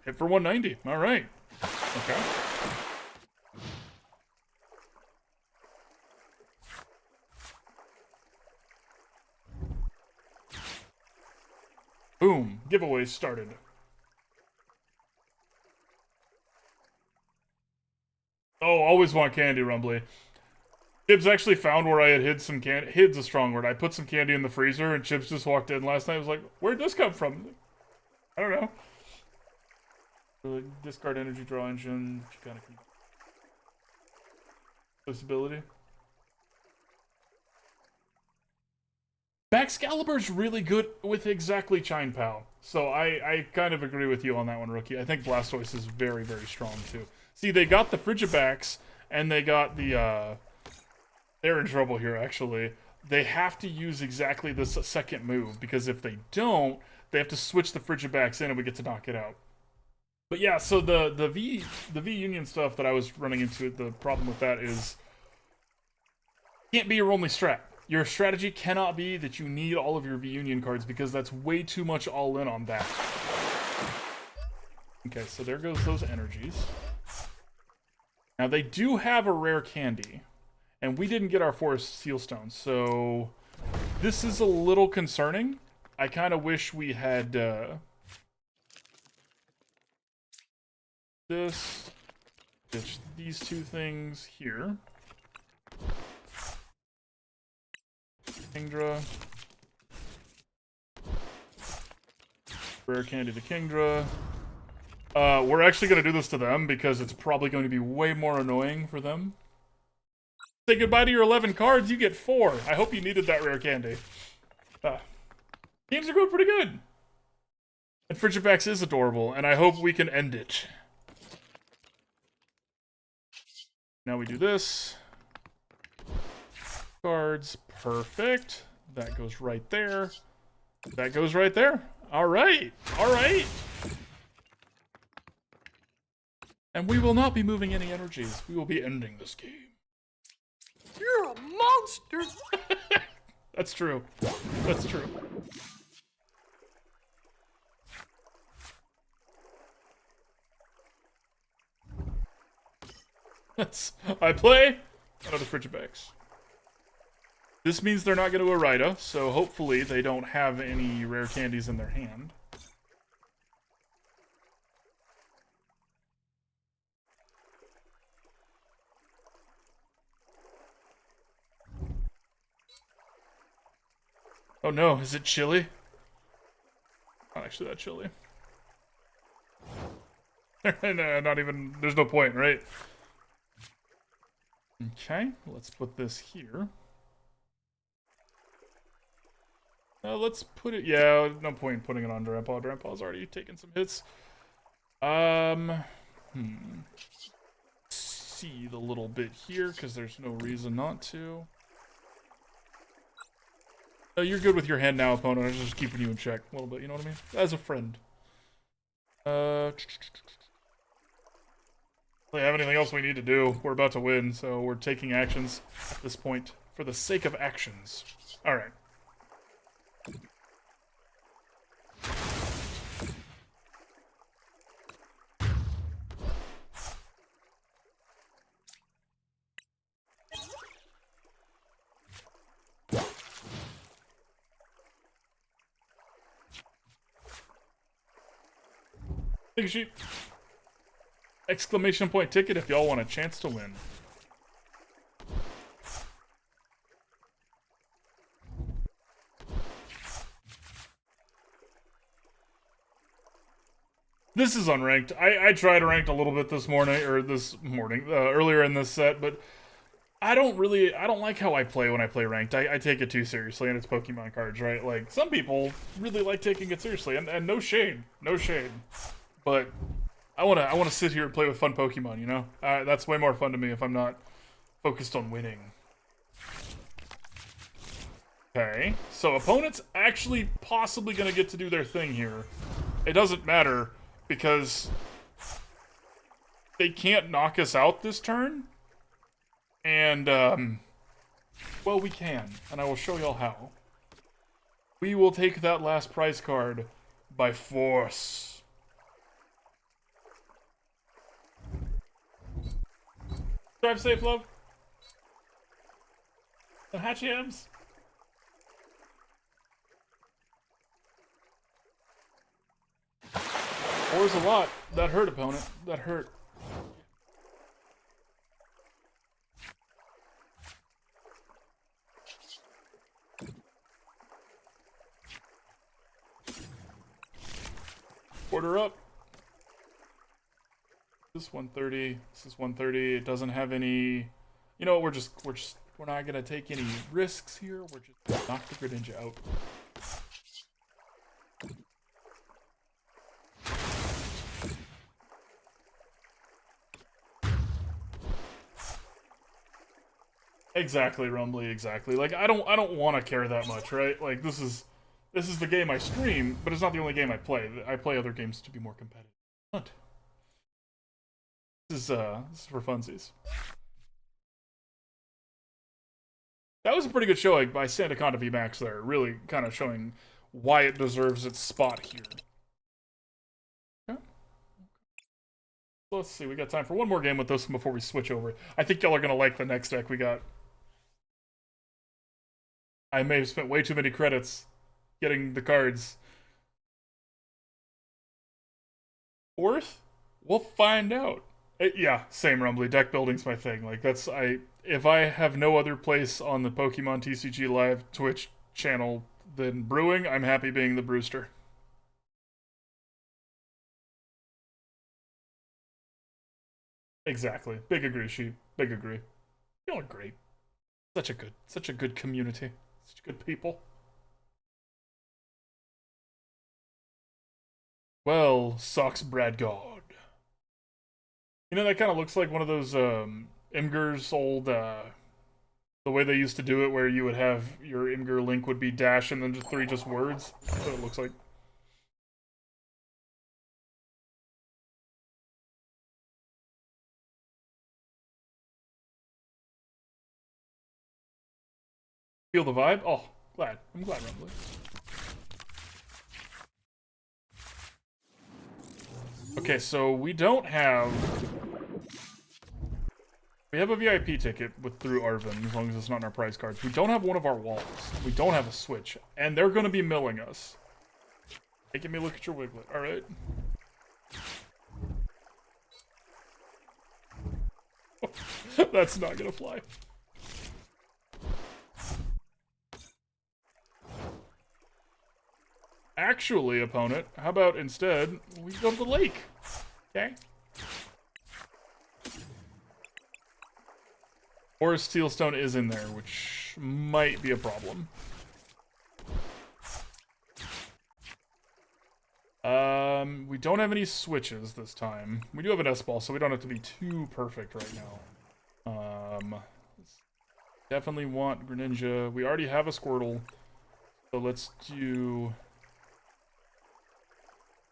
hit for 190. All right. Okay. Boom. Giveaway started. Oh, always want candy, Rumbly. Chibs actually found where I had hid some candy. Hid's a strong word. I put some candy in the freezer, and Chibs just walked in last night. I was like, where'd this come from? I don't know. Discard energy draw engine. Kind of possibility. Baxcalibur's really good with exactly Chime Pow. So I kind of agree with you on that one, Rookie. I think Blastoise is very, very strong, too. See, they got the Frigibax, and they got the, they're in trouble here, actually. They have to use exactly this second move, because if they don't, they have to switch the Frigibax in, and we get to knock it out. But yeah, so the V Union stuff that I was running into, the problem with that is, can't be your only strat. Your strategy cannot be that you need all of your V Union cards, because that's way too much all in on that. Okay, so there goes those energies. Now, they do have a rare candy, and we didn't get our Forest Sealstone, so this is a little concerning. I kind of wish we had this, ditch these two things here. Kingdra. Rare candy to Kingdra. We're actually going to do this to them because it's probably going to be way more annoying for them. Say goodbye to your 11 cards, you get 4. I hope you needed that rare candy. Games are going pretty good. And Frigibax is adorable, and I hope we can end it. Now we do this. Cards, perfect. That goes right there. That goes right there. All right, all right. And we will not be moving any energies. We will be ending this game. You're a monster. That's true. That's true. I play another Frigibax. This means they're not going to Irida, so hopefully they don't have any rare candies in their hand. Oh no, is it chilly? Not actually that chilly. No, not even, there's no point, right? Okay, let's put this here. Let's put it, yeah, no point putting it on Drampa. Drampa's already taken some hits. See the little bit here, because there's no reason not to. No, you're good with your hand now, opponent. I'm just keeping you in check a little bit, you know what I mean? As a friend. Do we have anything else we need to do? We're about to win, so we're taking actions at this point for the sake of actions. Alright. Big sheep. Exclamation point ticket if y'all want a chance to win. This is unranked. I tried to rank a little bit this morning, earlier in this set, but I don't like how I play when I play ranked. I take it too seriously, and it's Pokemon cards, right? Like, some people really like taking it seriously, and no shade. No shade. But I wanna sit here and play with fun Pokemon, you know? That's way more fun to me if I'm not focused on winning. Okay, so opponent's actually possibly gonna get to do their thing here. It doesn't matter, because they can't knock us out this turn. And, well, we can, and I will show y'all how. We will take that last prize card by force. Drive safe, love. And hatch yams. Four's a lot. That hurt, opponent. That hurt. Order up. This 130. This is 130. It doesn't have any. You know, we're not gonna take any risks here. We're just gonna knock the Greninja out. Exactly, Rumbly, exactly. Like, I don't want to care that much, right? Like, this is the game I stream, but it's not the only game I play. I play other games to be more competitive. What? This is for funsies. That was a pretty good showing by Sandaconda VMAX there, really kind of showing why it deserves its spot here. Okay. Let's see, we got time for one more game with this one before we switch over. I think y'all are going to like the next deck we got. I may have spent way too many credits getting the cards. Fourth? We'll find out. Yeah, same, Rumbly. Deck building's my thing. Like, if I have no other place on the Pokemon TCG Live Twitch channel than brewing, I'm happy being the brewster. Exactly. Big agree, Sheep. Big agree. Y'all are great. Such a good community. Such good people. Well, sucks Brad God. You know, that kind of looks like one of those Imgur's old, the way they used to do it, where you would have your Imgur link would be dash and then just three just words. That's what it looks like. Feel the vibe? Oh, glad. I'm glad, Rumbly. Okay, so we don't have... We have a VIP ticket through Arven, as long as it's not in our prize cards. We don't have one of our walls. We don't have a switch. And they're going to be milling us. Making me look at your Wiglet. Alright. That's not going to fly. Actually, opponent, how about instead we go to the lake? Okay? Or Steelstone is in there, which might be a problem. We don't have any switches this time. We do have an S-Ball, so we don't have to be too perfect right now. Definitely want Greninja. We already have a Squirtle. So let's do...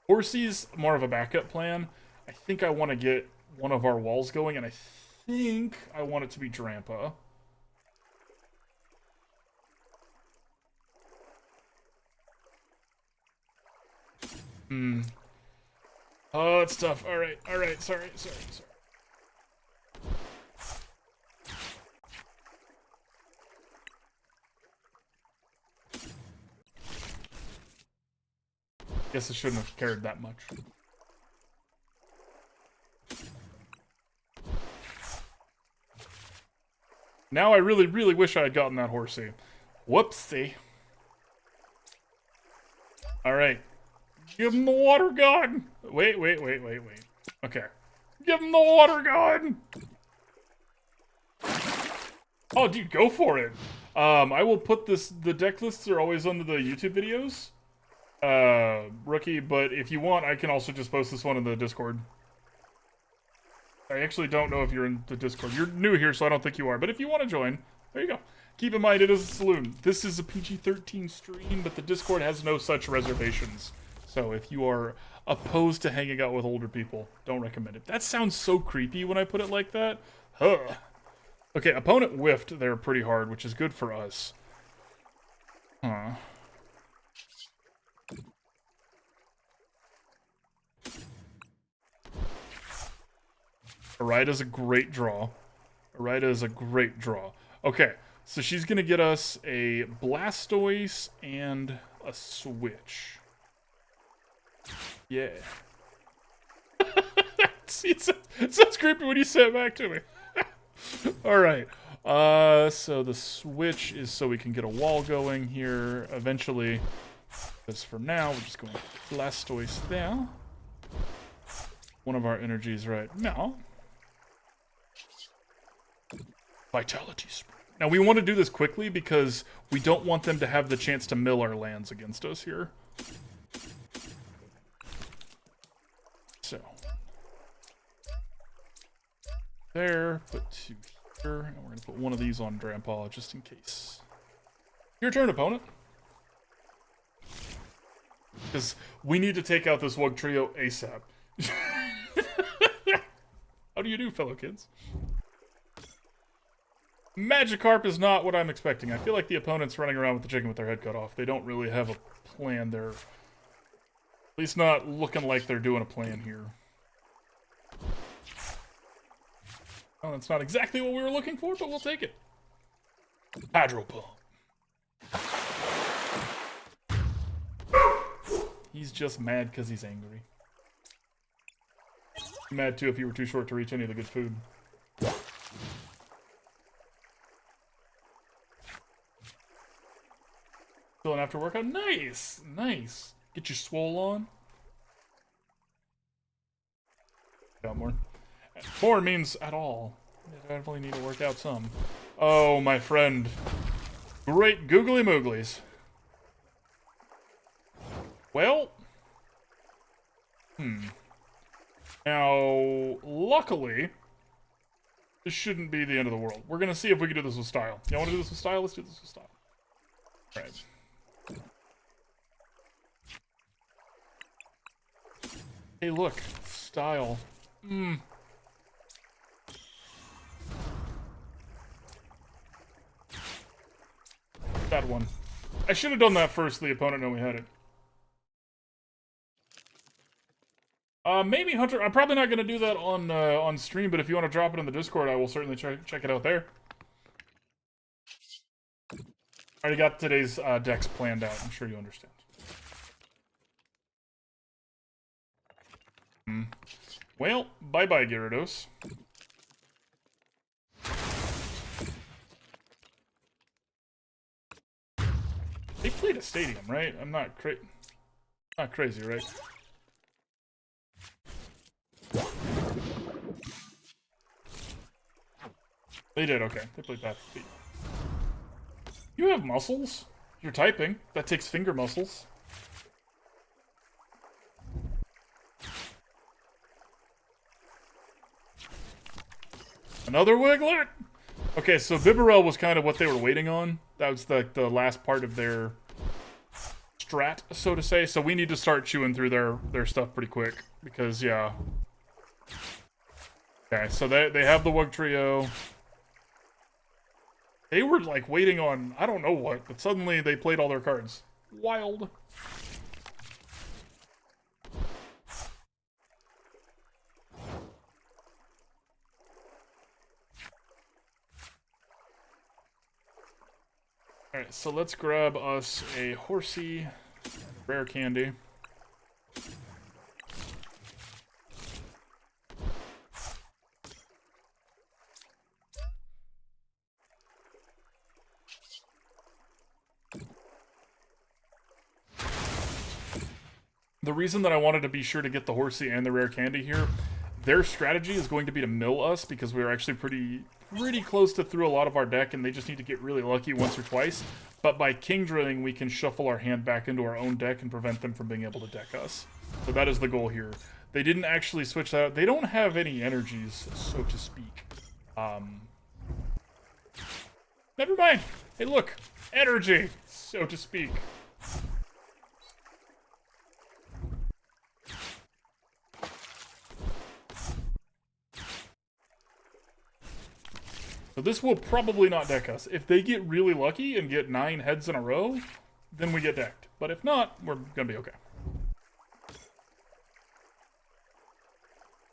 Horsea's more of a backup plan. I think I want to get one of our walls going, and I think I want it to be Drampa. Oh, it's tough. Alright, sorry. Guess I shouldn't have cared that much. Now I really, really wish I had gotten that Horsea. Whoopsie. Alright. Give him the water gun! Wait. Okay. Give him the water gun! Oh, dude, go for it. I will put this... The deck lists are always under the YouTube videos. Rookie, but if you want, I can also just post this one in the Discord. I actually don't know if you're in the Discord. You're new here, so I don't think you are. But if you want to join, there you go. Keep in mind, it is a saloon. This is a PG-13 stream, but the Discord has no such reservations. So if you are opposed to hanging out with older people, don't recommend it. That sounds so creepy when I put it like that. Huh. Okay, opponent whiffed there pretty hard, which is good for us. Huh. Irida's a great draw. Okay, so she's going to get us a Blastoise and a Switch. Yeah. See, it sounds creepy when you say it back to me. Alright. So the Switch is so we can get a wall going here. Eventually, because for now, we're just going Blastoise there. One of our energies right now. Vitality Spring. Now, we want to do this quickly because we don't want them to have the chance to mill our lands against us here. So. There, put two here, and we're going to put one of these on Drampa just in case. Your turn, opponent. Because we need to take out this Wug Trio ASAP. How do you do, fellow kids? Magikarp is not what I'm expecting. I feel like the opponent's running around with the chicken with their head cut off. They don't really have a plan. They're at least not looking like they're doing a plan here. Well, that's not exactly what we were looking for, but we'll take it. Hydro Pump. He's just mad because he's angry. I'm mad too if you were too short to reach any of the good food. Still an after workout? Nice! Nice. Get your swole on. Got more. More means at all. You definitely need to work out some. Oh, my friend. Great googly mooglies. Well, Now, luckily, this shouldn't be the end of the world. We're gonna see if we can do this with style. Y'all wanna do this with style? Let's do this with style. Alright. Hey, look. Style. That one. I should have done that first so the opponent knew we had it. Maybe Hunter. I'm probably not going to do that on stream, but if you want to drop it in the Discord, I will certainly check it out there. Already got today's decks planned out. I'm sure you understand. Well, bye-bye, Gyarados. They played a stadium, right? I'm not crazy, right? They did, okay. They played Battle VIP. You have muscles. You're typing. That takes finger muscles. Another Wiglet! Okay, so Bibarel was kind of what they were waiting on. That was the last part of their strat, so to say. So we need to start chewing through their stuff pretty quick. Because, yeah. Okay, so they have the Wug Trio. They were, like, waiting on, I don't know what, but suddenly they played all their cards. Wild. Alright, so let's grab us a Horsea Rare Candy. The reason that I wanted to be sure to get the Horsea and the Rare Candy here, their strategy is going to be to mill us because we're actually pretty close to through a lot of our deck and they just need to get really lucky once or twice. But by Kingdraing, we can shuffle our hand back into our own deck and prevent them from being able to deck us. So that is the goal here. They didn't actually switch that out. They don't have any energies, so to speak. Never mind. Hey, look. Energy, so to speak. So this will probably not deck us. If they get really lucky and get 9 heads in a row, then we get decked. But if not, we're gonna be okay.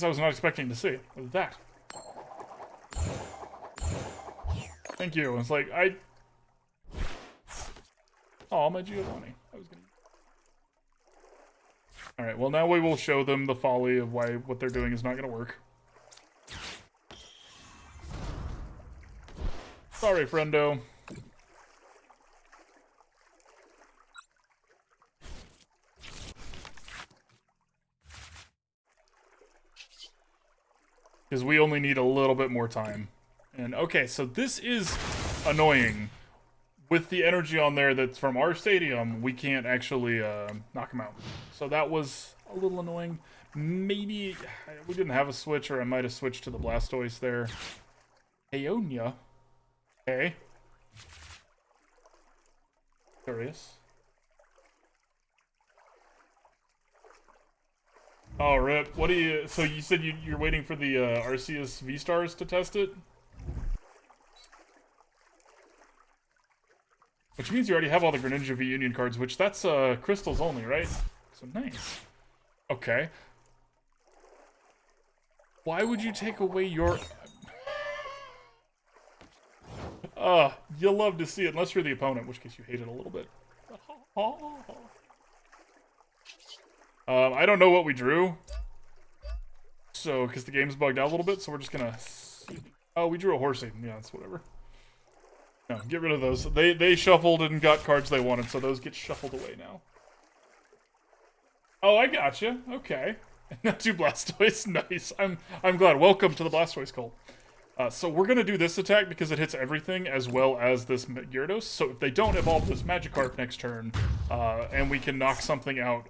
I was not expecting to see that. Thank you. It's like, oh, my Giovanni. I was gonna... Alright, well now we will show them the folly of why what they're doing is not gonna work. Sorry, friendo. Because we only need a little bit more time. And okay, so this is annoying. With the energy on there that's from our stadium, we can't actually knock him out. So that was a little annoying. Maybe we didn't have a switch, or I might have switched to the Blastoise there. Aeonia. Okay. Curious. Oh, rip. What do you... So you said you're waiting for the Arceus V-Stars to test it? Which means you already have all the Greninja V Union cards, which that's crystals only, right? So nice. Okay. Why would you take away your... You'll love to see it, unless you're the opponent, in which case you hate it a little bit. I don't know what we drew. So, because the game's bugged out a little bit, so we're just gonna... Oh, we drew a Horsea. Yeah, that's whatever. No, get rid of those. They shuffled and got cards they wanted, so those get shuffled away now. Oh, I gotcha. Okay. Not two Blastoise. Nice. I'm glad. Welcome to the Blastoise cult. So we're gonna do this attack because it hits everything as well as this Gyarados. So if they don't evolve this Magikarp next turn, and we can knock something out.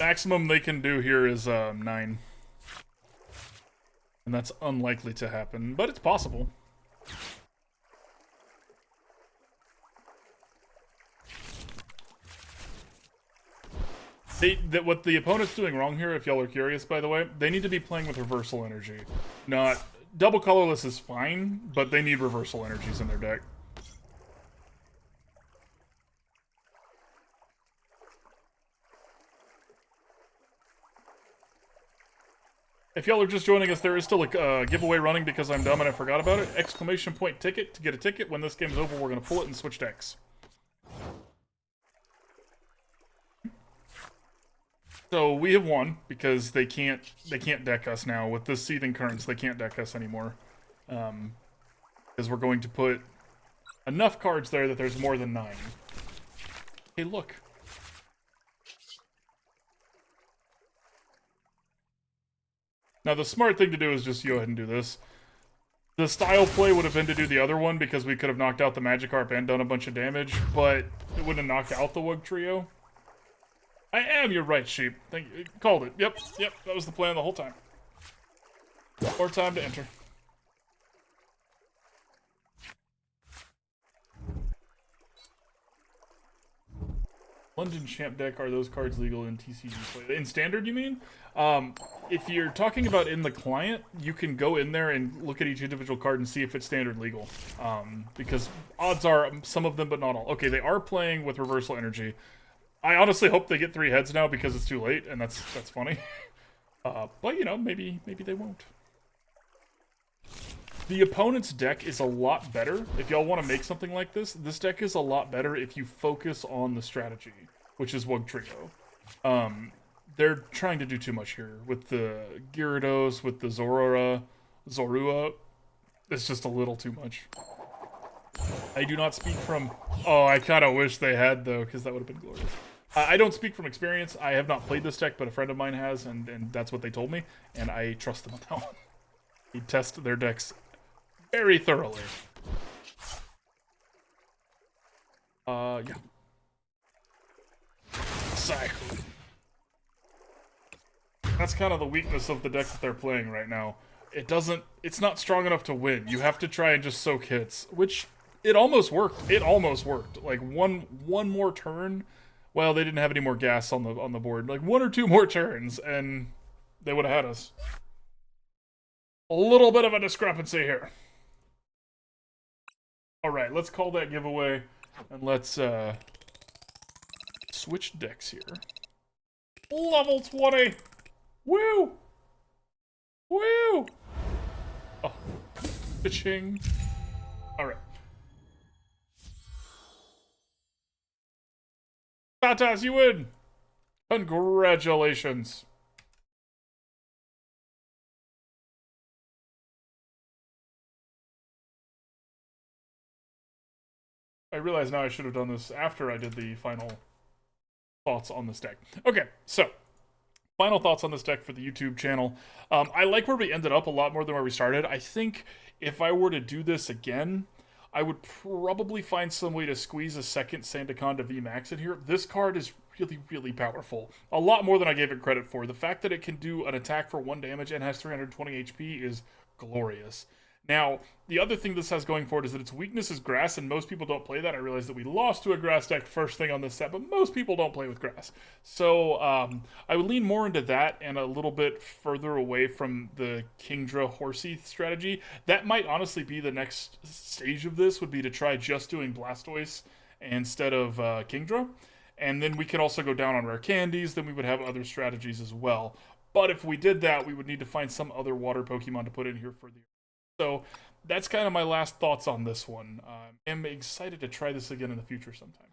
Maximum they can do here is 9. And that's unlikely to happen, but it's possible. What the opponent's doing wrong here, if y'all are curious, by the way, they need to be playing with reversal energy. Not... Double colorless is fine, but they need reversal energies in their deck. If y'all are just joining us, there is still a giveaway running because I'm dumb and I forgot about it. Exclamation point ticket to get a ticket. When this game's over, we're going to pull it and switch decks. So we have won because they can't deck us now. With this Seething Currents, they can't deck us anymore. Because we're going to put enough cards there that there's more than 9. Hey, look. Now, the smart thing to do is just go ahead and do this. The style play would have been to do the other one because we could have knocked out the Magikarp and done a bunch of damage, but it wouldn't have knocked out the Wug Trio. You're right, Sheep. Thank you. Called it. Yep, that was the plan the whole time. More time to enter. London Champ deck, are those cards legal in TCG play? In Standard, you mean? If you're talking about in the client, you can go in there and look at each individual card and see if it's Standard legal. Because odds are, some of them, but not all. Okay, they are playing with Reversal Energy. I honestly hope they get 3 heads now because it's too late, and that's funny. But, you know, maybe they won't. The opponent's deck is a lot better. If y'all want to make something like this deck is a lot better if you focus on the strategy, which is Wug Trio. They're trying to do too much here. With the Gyarados, with the Zorua, it's just a little too much. I do not speak from... Oh, I kind of wish they had, though, because that would have been glorious. I don't speak from experience. I have not played this deck, but a friend of mine has, and that's what they told me, and I trust them on that one. They test their decks very thoroughly. Yeah. Exactly. That's kind of the weakness of the deck that they're playing right now. It's not strong enough to win. You have to try and just soak hits, which it almost worked. It almost worked. Like one more turn. Well, they didn't have any more gas on the board. Like 1 or 2 more turns, and they would have had us. A little bit of a discrepancy here. Alright, let's call that giveaway, and let's switch decks here. Level 20! Woo! Woo! Oh, pitching. Alright. Tatas, you win! Congratulations. I realize now I should have done this after I did the final thoughts on this deck. Okay, so final thoughts on this deck for the YouTube channel. I like where we ended up a lot more than where we started. I think if I were to do this again, I would probably find some way to squeeze a second Sandaconda VMAX in here. This card is really, really powerful. A lot more than I gave it credit for. The fact that it can do an attack for 1 damage and has 320 HP is glorious. Now, the other thing this has going for it is that its weakness is grass, and most people don't play that. I realize that we lost to a grass deck first thing on this set, but most people don't play with grass. So, I would lean more into that and a little bit further away from the Kingdra Horsea strategy. That might honestly be the next stage of this, would be to try just doing Blastoise instead of Kingdra. And then we could also go down on Rare Candies, then we would have other strategies as well. But if we did that, we would need to find some other water Pokemon to put in here for the... So that's kind of my last thoughts on this one. I'm excited to try this again in the future sometime.